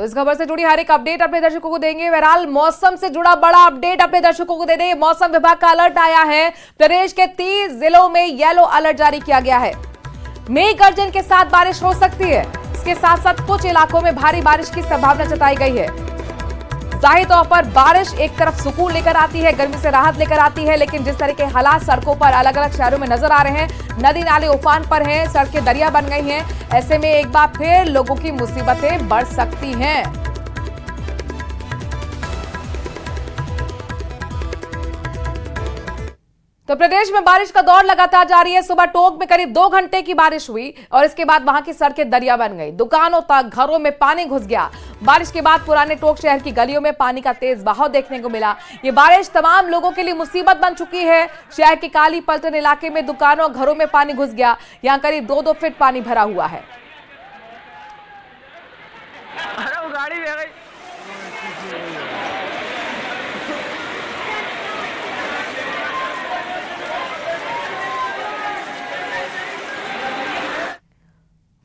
तो इस खबर से जुड़ी हर एक अपडेट अपने दर्शकों को देंगे। बहरहाल मौसम से जुड़ा बड़ा अपडेट अपने दर्शकों को दे दें। मौसम विभाग का अलर्ट आया है। प्रदेश के 30 जिलों में येलो अलर्ट जारी किया गया है। मेघ गर्जन के साथ बारिश हो सकती है। इसके साथ साथ कुछ इलाकों में भारी बारिश की संभावना जताई गई है। जाहिर तौर पर बारिश एक तरफ सुकून लेकर आती है, गर्मी से राहत लेकर आती है, लेकिन जिस तरह के हालात सड़कों पर अलग अलग शहरों में नजर आ रहे हैं, नदी नाले उफान पर हैं, सड़कें दरिया बन गई हैं, ऐसे में एक बार फिर लोगों की मुसीबतें बढ़ सकती हैं। तो प्रदेश में बारिश का दौर लगातार जारी है। सुबह टोंक में करीब 2 घंटे की बारिश हुई और इसके बाद वहां की सड़कें दरिया बन गई, दुकानों तक, घरों में पानी घुस गया। बारिश के बाद पुराने टोंक शहर की गलियों में पानी का तेज बहाव देखने को मिला। ये बारिश तमाम लोगों के लिए मुसीबत बन चुकी है। शहर के काली पलटन इलाके में दुकानों और घरों में पानी घुस गया। यहां करीब 2-2 फीट पानी भरा हुआ है।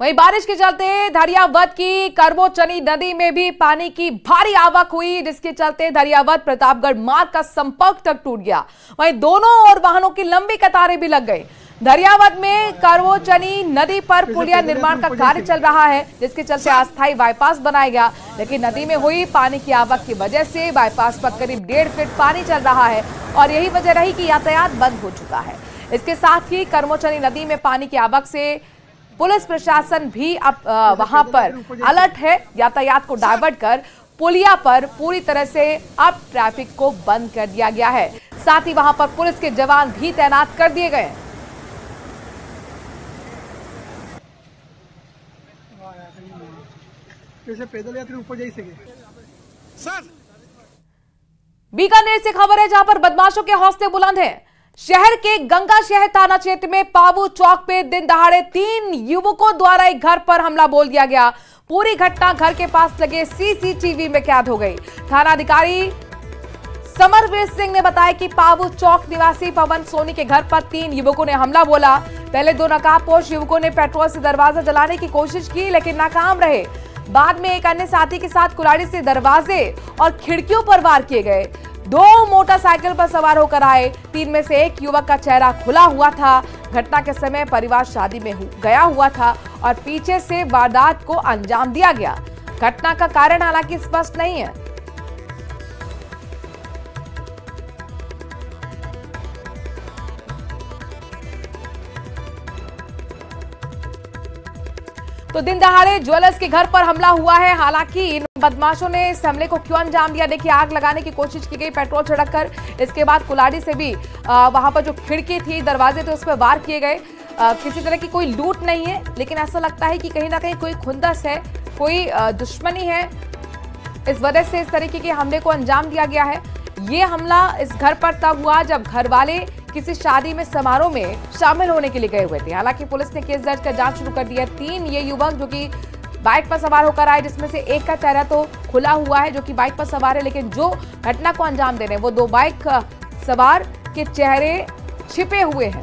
वहीं बारिश के चलते धरियावद की करमोचनी नदी में भी पानी की भारी आवक हुई, जिसके चलते धरियावद प्रतापगढ़ मार्ग का संपर्क तक टूट गया। वहीं दोनों ओर वाहनों की लंबी कतारें भी लग गई। धरियावद में करमोचनी नदी पर पुलिया निर्माण का कार्य चल रहा है, जिसके चलते अस्थायी बाईपास बनाया गया, लेकिन नदी में हुई पानी की आवक की वजह से बाईपास पर करीब 1.5 फीट पानी चल रहा है और यही वजह रही कि यातायात बंद हो चुका है। इसके साथ ही करमोचनी नदी में पानी की आवक से पुलिस प्रशासन भी अब वहां पर अलर्ट है। यातायात को डाइवर्ट कर पुलिया पर पूरी तरह से अब ट्रैफिक को बंद कर दिया गया है। साथ ही वहां पर पुलिस के जवान भी तैनात कर दिए गए हैं। पैदल यात्री ऊपर जा सके सर। बीकानेर से खबर है, जहां पर बदमाशों के हौसले बुलंद हैं। शहर के गंगा शहर थाना क्षेत्र में पावू चौक पे दिन दहाड़े 3 युवकों द्वारा एक घर पर हमला बोल दिया गया। पूरी घटना घर के पास लगे सीसीटीवी में कैद हो गई। थाना अधिकारी समरवीर सिंह ने बताया कि पावू चौक निवासी पवन सोनी के घर पर 3 युवकों ने हमला बोला। पहले 2 नकाबपोश युवकों ने पेट्रोल से दरवाजा जलाने की कोशिश की, लेकिन नाकाम रहे। बाद में एक अन्य साथी के साथ कुल्हाड़ी से दरवाजे और खिड़कियों पर वार किए गए। 2 मोटरसाइकिल पर सवार होकर आए। 3 में से एक युवक का चेहरा खुला हुआ था। घटना के समय परिवार शादी में गया हुआ था और पीछे से वारदात को अंजाम दिया गया। घटना का कारण हालांकि स्पष्ट नहीं है। तो दिन दहाड़े ज्वेलर्स के घर पर हमला हुआ है। हालांकि इन बदमाशों ने इस हमले को क्यों अंजाम दिया, देखिए आग लगाने की कोशिश की गई पेट्रोल छिड़ककर। इसके बाद कुल्हाड़ी से भी वहां पर जो खिड़की थी, दरवाजे थे, उस पर वार किए गए। किसी तरह की कोई लूट नहीं है, लेकिन ऐसा लगता है कि कहीं ना कहीं कोई खुंदस है, कोई दुश्मनी है। इस वजह से इस तरीके के हमले को अंजाम दिया गया है। ये हमला इस घर पर तब हुआ जब घर वाले किसी शादी में समारोह में शामिल होने के लिए गए हुए थे। हालांकि पुलिस ने केस दर्ज कर जांच शुरू कर दी है। 3 ये युवक जो कि बाइक पर सवार होकर आए, जिसमें से एक का चेहरा तो खुला हुआ है जो कि बाइक पर सवार है, लेकिन जो घटना को अंजाम दे रहे हैं वो 2 बाइक सवार के चेहरे छिपे हुए हैं।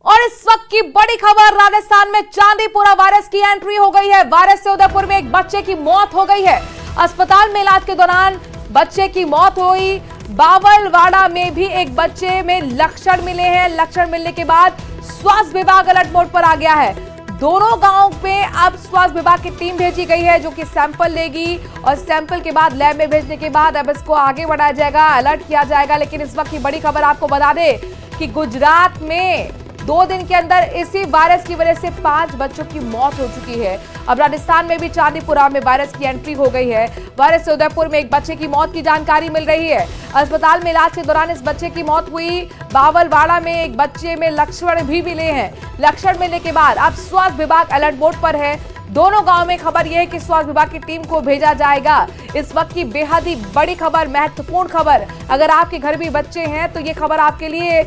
और इस वक्त की बड़ी खबर, राजस्थान में चांदीपुरा वायरस की एंट्री हो गई है। वायरस से उदयपुर में एक बच्चे की मौत हो गई है। अस्पताल में इलाज के दौरान बच्चे की मौत हुई। बावलवाड़ा में भी एक बच्चे में लक्षण मिले हैं। लक्षण मिलने के बाद स्वास्थ्य विभाग अलर्ट मोड पर आ गया है। दोनों गांवों पे अब स्वास्थ्य विभाग की टीम भेजी गई है, जो कि सैंपल लेगी और सैंपल के बाद लैब में भेजने के बाद अब इसको आगे बढ़ाया जाएगा, अलर्ट किया जाएगा। लेकिन इस वक्त की बड़ी खबर आपको बता दें कि गुजरात में 2 दिन के अंदर इसी वायरस की वजह से 5 बच्चों की मौत हो चुकी है। अब राजस्थान में भी चांदीपुरा में वायरस की एंट्री हो गई है। वायरस से उदयपुर में एक बच्चे की मौत की जानकारी मिल रही है। अस्पताल में इलाज के दौरान इस बच्चे की मौत हुई। बावलवाड़ा में एक बच्चे में लक्षण भी मिले हैं। लक्षण मिलने के बाद अब स्वास्थ्य विभाग अलर्ट मोड पर है। दोनों गांव में खबर यह है कि स्वास्थ्य विभाग की टीम को भेजा जाएगा। इस वक्त की बेहद ही बड़ी खबर, महत्वपूर्ण खबर, अगर आपके घर भी बच्चे हैं तो ये खबर आपके लिए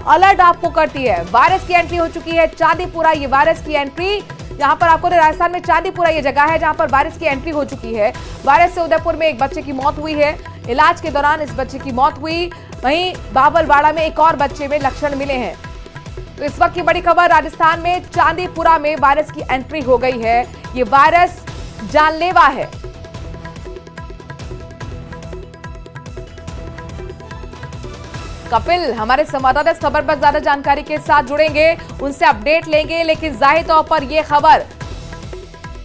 अलर्ट आपको करती है। वायरस की एंट्री हो चुकी है चांदीपुरा, ये वायरस की एंट्री यहाँ पर आपको राजस्थान में चांदीपुरा ये जगह है जहां पर वायरस की एंट्री हो चुकी है। वायरस से उदयपुर में एक बच्चे की मौत हुई है। इलाज के दौरान इस बच्चे की मौत हुई। वहीं बावलवाड़ा में एक और बच्चे में लक्षण मिले हैं। तो इस वक्त की बड़ी खबर, राजस्थान में चांदीपुरा में वायरस की एंट्री हो गई है। ये वायरस जानलेवा है। कपिल हमारे संवाददाता इस खबर पर ज्यादा जानकारी के साथ जुड़ेंगे, उनसे अपडेट लेंगे। लेकिन जाहिर तौर पर यह खबर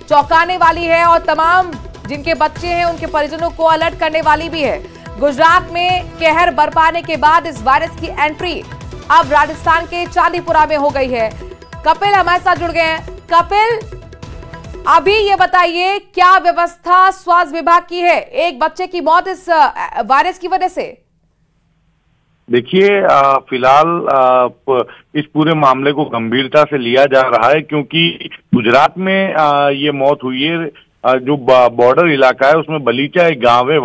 चौंकाने वाली है और तमाम जिनके बच्चे हैं उनके परिजनों को अलर्ट करने वाली भी है। गुजरात में कहर बरपाने के बाद इस वायरस की एंट्री अब राजस्थान के चांदीपुरा में हो गई है। कपिल हमारे साथ जुड़ गए हैं। कपिल, अभी ये बताइए क्या व्यवस्था स्वास्थ्य विभाग की है? एक बच्चे की मौत इस वायरस की वजह से। देखिए, फिलहाल इस पूरे मामले को गंभीरता से लिया जा रहा है, क्योंकि गुजरात में ये मौत हुई है। जो बॉर्डर इलाका है उसमें बलीचा एक गांव है,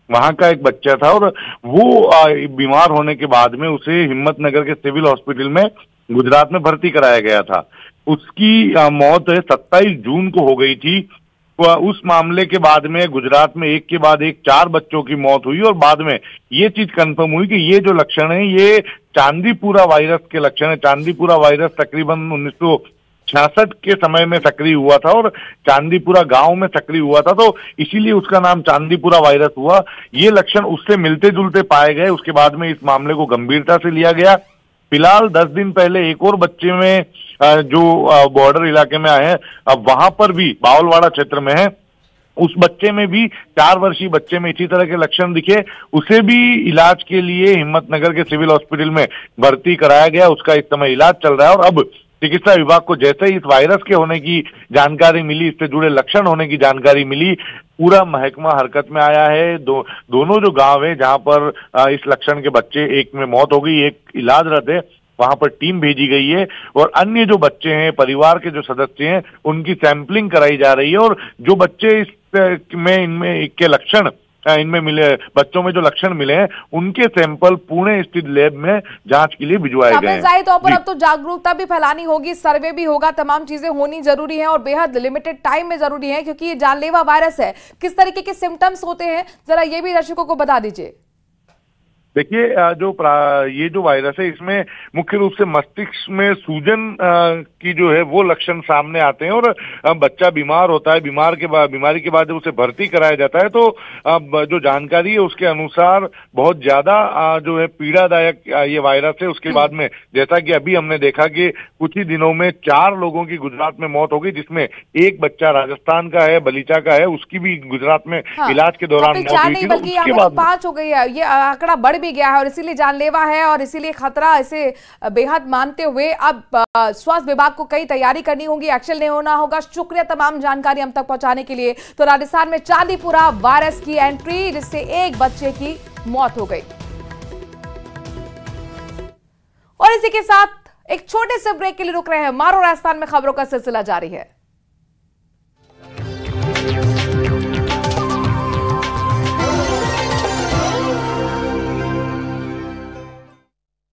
वहां का एक बच्चा था और वो बीमार होने के बाद में उसे हिम्मतनगर के सिविल हॉस्पिटल में गुजरात में भर्ती कराया गया था। उसकी मौत 27 जून को हो गई थी। उस मामले के बाद में गुजरात में एक के बाद एक 4 बच्चों की मौत हुई और बाद में ये चीज कंफर्म हुई कि ये जो लक्षण है ये चांदीपुरा वायरस के लक्षण है। चांदीपुरा वायरस तकरीबन 1966 के समय में सक्रिय हुआ था और चांदीपुरा गांव में सक्रिय हुआ था, तो इसीलिए उसका नाम चांदीपुरा वायरस हुआ। ये लक्षण उससे मिलते जुलते पाए गए। उसके बाद में इस मामले को गंभीरता से लिया गया। फिलहाल 10 दिन पहले एक और बच्चे में जो बॉर्डर इलाके में आए हैं, अब वहां पर भी बावलवाड़ा क्षेत्र में है, उस बच्चे में भी 4 वर्षीय बच्चे में इसी तरह के लक्षण दिखे। उसे भी इलाज के लिए हिम्मतनगर के सिविल हॉस्पिटल में भर्ती कराया गया। उसका इस समय इलाज चल रहा है और अब चिकित्सा विभाग को जैसे ही इस वायरस के होने की जानकारी मिली, इससे जुड़े लक्षण होने की जानकारी मिली, पूरा महकमा हरकत में आया है। दोनों जो गांव है जहां पर इस लक्षण के बच्चे, एक में मौत हो गई, एक इलाजरत है, वहां पर टीम भेजी गई है और अन्य जो बच्चे हैं, परिवार के जो सदस्य हैं, उनकी सैंपलिंग कराई जा रही है। और जो बच्चे इनमें के लक्षण इनमें मिले, बच्चों में जो लक्षण मिले हैं, उनके सैंपल पुणे स्थित लैब में जांच के लिए भिजवाए गए हैं। जाहिर तौर पर अब तो जागरूकता भी फैलानी होगी, सर्वे भी होगा, तमाम चीजें होनी जरूरी है और बेहद लिमिटेड टाइम में जरूरी है, क्योंकि ये जानलेवा वायरस है। किस तरीके के सिम्टम्स होते हैं, जरा ये भी दर्शकों को बता दीजिए। देखिए, ये जो वायरस है इसमें मुख्य रूप से मस्तिष्क में सूजन की जो है वो लक्षण सामने आते हैं और बच्चा बीमार होता है। बीमारी के बाद जब उसे भर्ती कराया जाता है तो जो जानकारी है उसके अनुसार बहुत ज्यादा जो है पीड़ादायक ये वायरस है। उसके बाद में जैसा कि अभी हमने देखा कि कुछ ही दिनों में 4 लोगों की गुजरात में मौत हो गई, जिसमें एक बच्चा राजस्थान का है, बलीचा का है, उसकी भी गुजरात में इलाज के दौरान मौत हुई थी। उसके बाद 5 हो गई है, ये आंकड़ा बढ़ भी गया है और इसीलिए जानलेवा है और इसीलिए खतरा, इसे बेहद मानते हुए अब स्वास्थ्य विभाग को कई तैयारी करनी होगी, एक्शन ले होना होगा। शुक्रिया तमाम जानकारी हम तक पहुंचाने के लिए। तो राजस्थान में चांदीपुरा वायरस की एंट्री, जिससे एक बच्चे की मौत हो गई। और इसी के साथ एक छोटे से ब्रेक के लिए रुक रहे हैं। मारो राजस्थान में खबरों का सिलसिला जारी है।